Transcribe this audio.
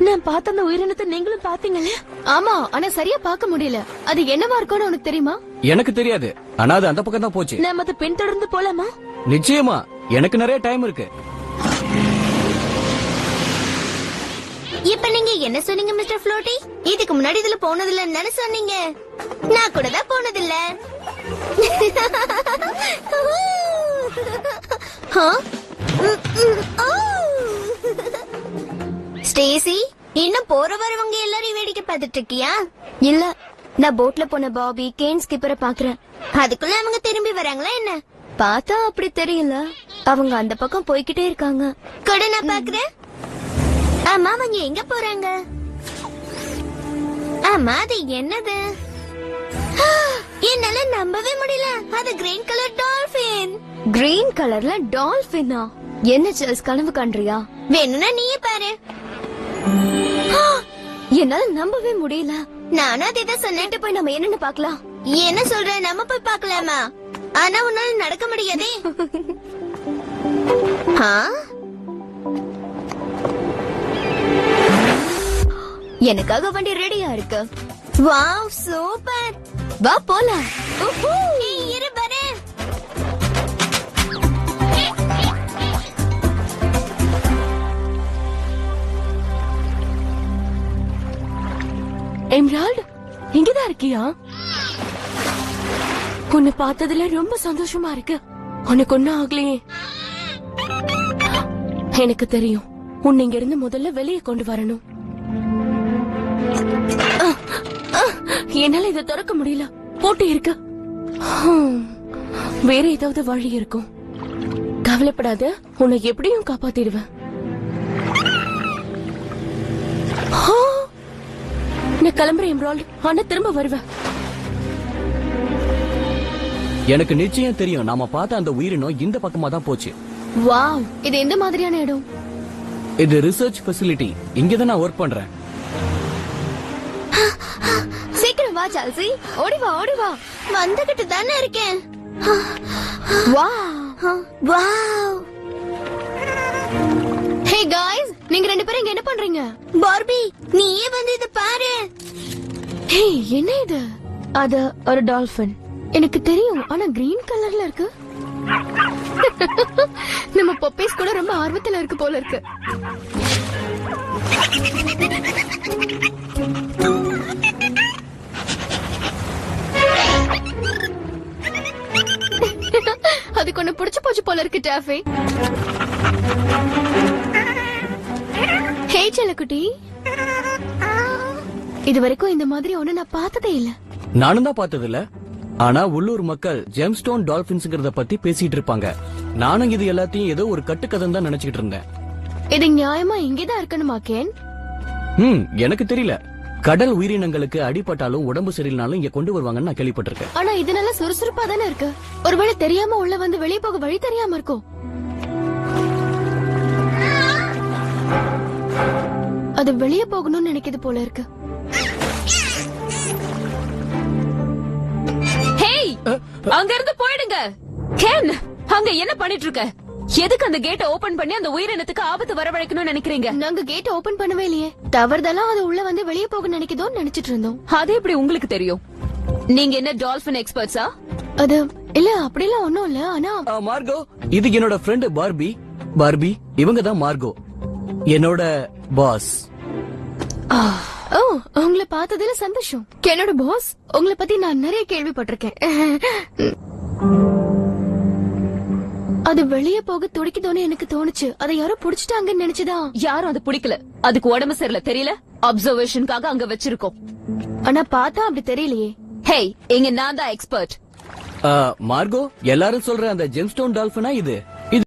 நான் பார்த்த அந்த உயிரினத்தை நீங்களும் பாத்தீங்களே? ஆமா, ஆனா சரியா பார்க்க முடியல. அது என்னவா இருக்கும்னு உனக்கு தெரியுமா? எனக்கு தெரியாது, ஆனா அது அந்த பக்கம் தான் போச்சு. நாம அதை பின்தொடர்ந்து போலாமா? நிச்சயமா, எனக்கு நிறைய டைம் இருக்கு. இப்ப நீங்க என்ன சொன்னீங்க மிஸ்டர் ஃப்ளோட்டி? இதுக்கு முன்னாடி இதுல போனதில்லைன்னு சொன்னீங்க. நான் கூட தான் போனதில்ல. ஸ்டேசி, இன்னும் போற வரவங்க எல்லாரையும் வேடிக்கை பார்த்துட்டு இருக்கியா? இல்ல, நான் போட்ல போன பாபி கேன் ஸ்கிப்பரை பாக்குறேன். அதுக்குள்ள அவங்க திரும்பி வராங்களா என்ன? பார்த்தா அப்படி தெரியல. அவங்க அந்த பக்கம் போய்கிட்டே இருக்காங்க. கூட நான் பாக்குறேன். ஆமா, அவங்க எங்க போறாங்க? ஆமா, அது என்னது? என்னால நம்பவே முடியல. அது கிரீன் கலர் டால்பின். கிரீன் கலர்ல டால்பினா? என்ன செல்ஸ், கனவு காண்றியா? வேணும்னா நீயே பாரு. என்னால நம்பவே முடியல. நானும் அதேதான் சொன்னேன். போய் நம்ம என்னன்னு பாக்கலாம். என்ன சொல்ற? நம்ம போய் பாக்கலாமா? ஆனா உன்னால நடக்க முடியாதே. எனக்காக வண்டி ரெடியா இருக்கு. Wow, super. வா போலாம். இரு வரேன். எம்ரால்ட், இங்கதான் இருக்கியா? உன்னை பார்த்ததுல ரொம்ப சந்தோஷமா இருக்கு. உனக்கு ஒன்னும் ஆகலையே? எனக்கு தெரியும், உன்னை இங்க இருந்து முதல்ல வெளியே கொண்டு வரணும். என்னால இதை திறக்க முடியல, போட்டு இருக்கு. வேற ஏதாவது வழி இருக்கும். கவலைப்படாத, உன்னை எப்படியும் காப்பாத்திடுவேன். நான் கிளம்புறேன் எம்ரால்ட், ஆனா திரும்ப வருவேன். எனக்கு நிச்சயம் தெரியும், நாம பார்த்த அந்த உயிரினம் இந்த பக்கமா தான் போச்சு. வாவ், இது எந்த மாதிரியான இடம்? இது ரிசர்ச் ஃபெசிலிட்டி. இங்கதான் நான் ஒர்க் பண்றேன். சீக்கிரம் வா சால்சி, ஓடி வா ஓடி வா. வந்துகிட்டு தானே இருக்கேன். வாவ். ஹே காய்ஸ், நீங்க ரெண்டு பேரும் இங்க என்ன பண்றீங்க? பார்பி, நீயே வந்து இத பாரு. ஹே, என்ன இது? அது ஒரு டால்பின். எனக்கு தெரியும், ஆனா கிரீன் கலர்ல இருக்கு. நம்ம பப்பீஸ் கூட ரொம்ப ஆர்வத்துல இருக்கு போல இருக்கு. அதுக்கு ஒண்ணு பிடிச்சு போச்சு போல இருக்கு டாஃபி. ஹே செல்லக்குட்டி, இது வரைக்கும் இந்த மாதிரி ஒண்ணு நான் பார்த்ததே இல்ல. நானும் தான் பார்த்தது இல்ல, ஆனா உள்ளூர் மக்கள் ஜெம்ஸ்டோன் டால்பின்ஸ்ங்கறத பத்தி பேசிட்டு இருப்பாங்க. நானும் இது எல்லாத்தையும் ஏதோ ஒரு கட்டுக்கதை தான் நினைச்சிட்டு இருந்தேன். இது நியாயமா இங்கேதான் இருக்கணுமா கேன்? எனக்கு தெரியல. கடல் உயிரினங்களுக்கு அடிபட்டாலும் உடம்பு சரியில்லைனாலும் இங்க கொண்டு வருவாங்கன்னு நான் கேள்விப்பட்டிருக்கேன். ஆனா இது நல்லா சுறுசுறுப்பா தானே இருக்கு. ஒருவேளை தெரியாம உள்ள வந்து வெளியே போக வழி தெரியாம இருக்கும். அது வெளியே போகணும்னு நினைக்கிறது போல இருக்கு. ஹேய், அங்க இருந்து போயிடுங்க. கேன், அங்க என்ன பண்ணிட்டு இருக்க? எதுக்கு அந்த கேட்ட ஓபன் பண்ணி அந்த உயிரினத்துக்கு ஆபத்து வரவழைக்கணும்னு நினைக்கிறீங்க? நாங்க கேட் ஓபன் பண்ணவே இல்லையே. தவறுதலா அது உள்ள வந்து வெளியே போக நினைக்குதோன்னு நினைச்சிட்டு இருந்தோம். அது எப்படி உங்களுக்கு தெரியும்? நீங்க என்ன டால்பின் எக்ஸ்பர்ட்ஸா? அது இல்ல, அப்படிலாம் ஒண்ணும் இல்ல. ஆனா மார்கோ, இது என்னோட ஃப்ரெண்ட் பார்பி. பார்பி, இவங்க தான் மார்கோ, என்னோட பாஸ். ஓ, உங்களை பார்த்ததுல சந்தோஷம். என்னோட பாஸ், உங்களை பத்தி நான் நிறைய கேள்விப்பட்டிருக்கேன். அது வெளியே போக துடிக்குதோன்னு எனக்கு தோணுச்சு. அதை யாரோ புடிச்சிட்டாங்கன்னு நினைச்சுதான். யாரும் அது பிடிக்கல. அதுக்கு உடம்பு சரியில்லை, தெரியல. அப்சர்வேஷனுக்காக அங்க வச்சிருக்கோம். ஆனா பார்த்தா அப்படி தெரியலையே. ஹேய், இங்க நான் தான் எக்ஸ்பர்ட். மார்கோ, எல்லாரும் சொல்ற அந்த ஜெம்ஸ்டோன் டால்பினா இது?